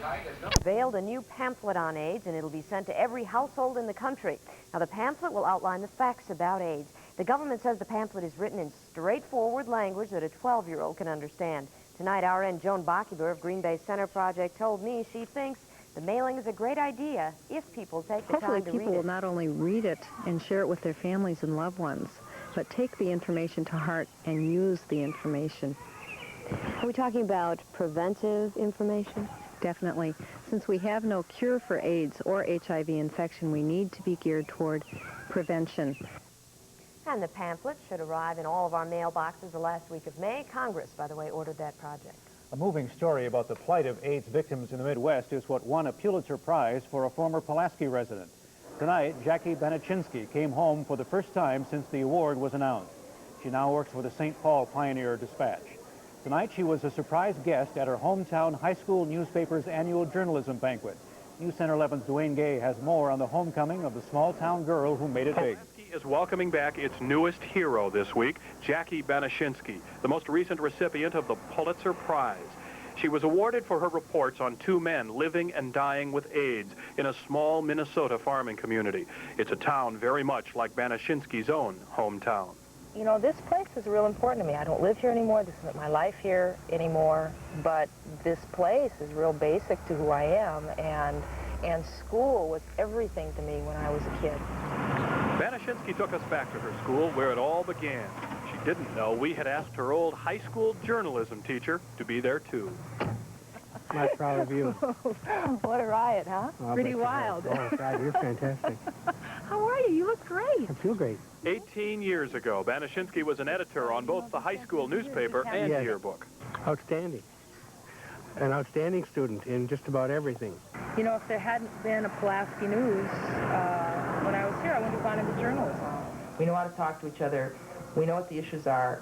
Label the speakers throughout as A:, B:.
A: Unveiled a new pamphlet on AIDS, and it'll be sent to every household in the country. Now, the pamphlet will outline the facts about AIDS. The government says the pamphlet is written in straightforward language that a 12-year-old can understand. Tonight, RN Joan Bockyber of Green Bay Center Project told me she thinks the mailing is a great idea if people take the time to read it.
B: Hopefully people will not only read it and share it with their families and loved ones, but take the information to heart and use the information.
A: Are we talking about preventive information?
B: Definitely. Since we have no cure for AIDS or HIV infection, we need to be geared toward prevention.
A: And the pamphlet should arrive in all of our mailboxes the last week of May. Congress, by the way, ordered that project.
C: A moving story about the plight of AIDS victims in the Midwest is what won a Pulitzer Prize for a former Pulaski resident. Tonight, Jacqui Banaszynski came home for the first time since the award was announced. She now works for the St. Paul Pioneer Dispatch. Tonight, she was a surprise guest at her hometown high school newspaper's annual journalism banquet. News Center 11's Dwayne Gay has more on the homecoming of the small-town girl who made it big.
D: Pulaski is welcoming back its newest hero this week, Jacqui Banaszynski, the most recent recipient of the Pulitzer Prize. She was awarded for her reports on two men living and dying with AIDS in a small Minnesota farming community. It's a town very much like Banaszynski's own hometown.
E: You know, this place is real important to me. I don't live here anymore. This isn't my life here anymore. But this place is real basic to who I am. And school was everything to me when I was a kid.
D: Banaszynski took us back to her school where it all began. She didn't know we had asked her old high school journalism teacher to be there too.
F: I'm not proud of you.
E: What a riot, huh?
F: Oh,
E: Pretty wild.
F: Oh, God, you're fantastic.
E: How are you? You look great.
F: I feel great.
D: 18 years ago, Banaszynski was an editor on both the high school newspaper and
F: Yes.
D: yearbook.
F: Outstanding. An outstanding student in just about everything.
E: You know, if there hadn't been a Pulaski News when I was here, I wouldn't have gone into journalism. We know how to talk to each other. We know what the issues are.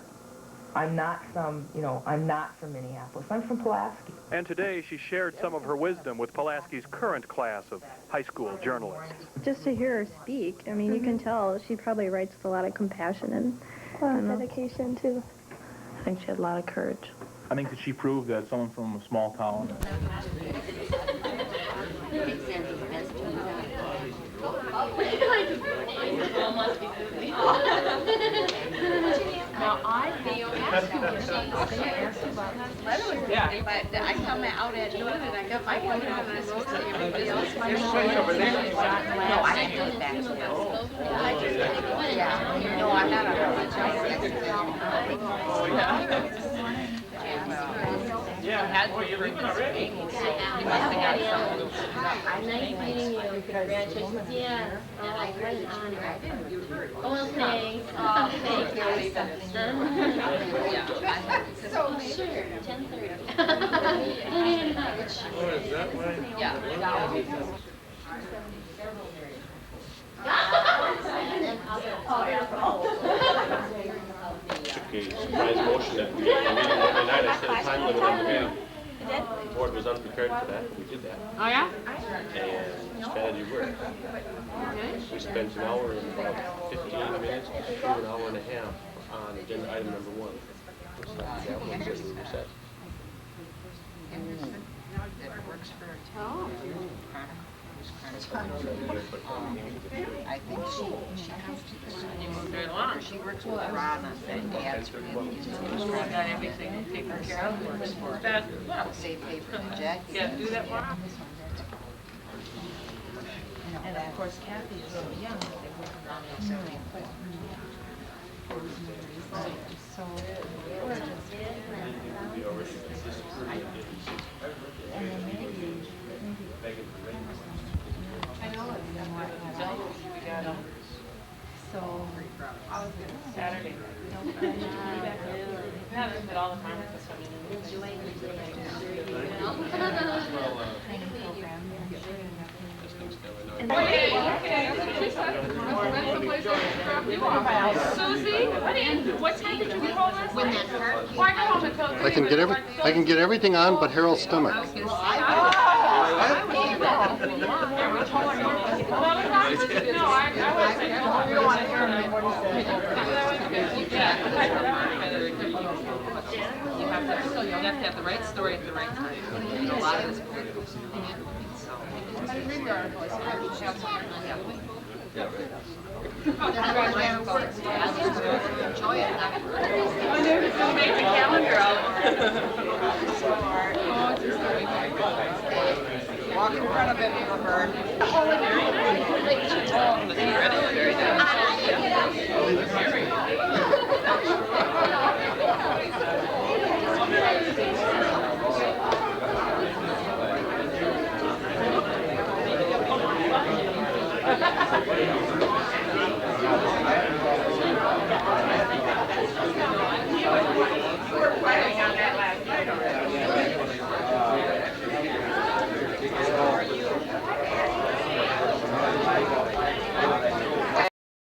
E: I'm not from Minneapolis. I'm from Pulaski.
D: And today, she shared some of her wisdom with Pulaski's current class of high school journalists.
G: Just to hear her speak, I mean, you can tell she probably writes with a lot of compassion and dedication, too.
E: I think she had a lot of courage.
H: I think that she proved that someone from a small town.
I: Now, I asked you about that. Yeah. But I come out at noon and I got my phone and I wrote to everybody else. No, I didn't do that. Yeah. No, I'm not on
G: Nice meeting you. Congratulations. Yeah. I went on. Oh, thanks. Oh, thank you. So, sure. 10:30.
J: Oh, is that way?
I: Yeah.
J: Took a surprise motion at the meeting every night. I set a time limit on the meeting. The board was unprepared for that. We did that.
I: Oh, yeah?
J: And strategy worked. We spent an hour and about 15 minutes to an hour and a half on agenda item number 1. So that one said we were set.
I: That works for her. I think she comes to the school. She works with Ron on the ads for him. Got everything taken care of. Works for her. Save paper and Jacqui. Yeah, do that for her. And of course, Kathy is so young. They work around at 74. So gorgeous. And then maybe. I know it's so Saturday. Yeah, there's been all the farmers this one.
K: Susie, what time did you get home last night?
L: I can get everything on but Harold's stomach.
I: You have to have the right story at the right time. A lot of this political
K: I didn't read the article. I said, oh, she's
I: Enjoy it.
K: I wonder if it's going to make the calendar out. Oh, it's just
I: Walk in front of it, LaVerne.
K: very nice.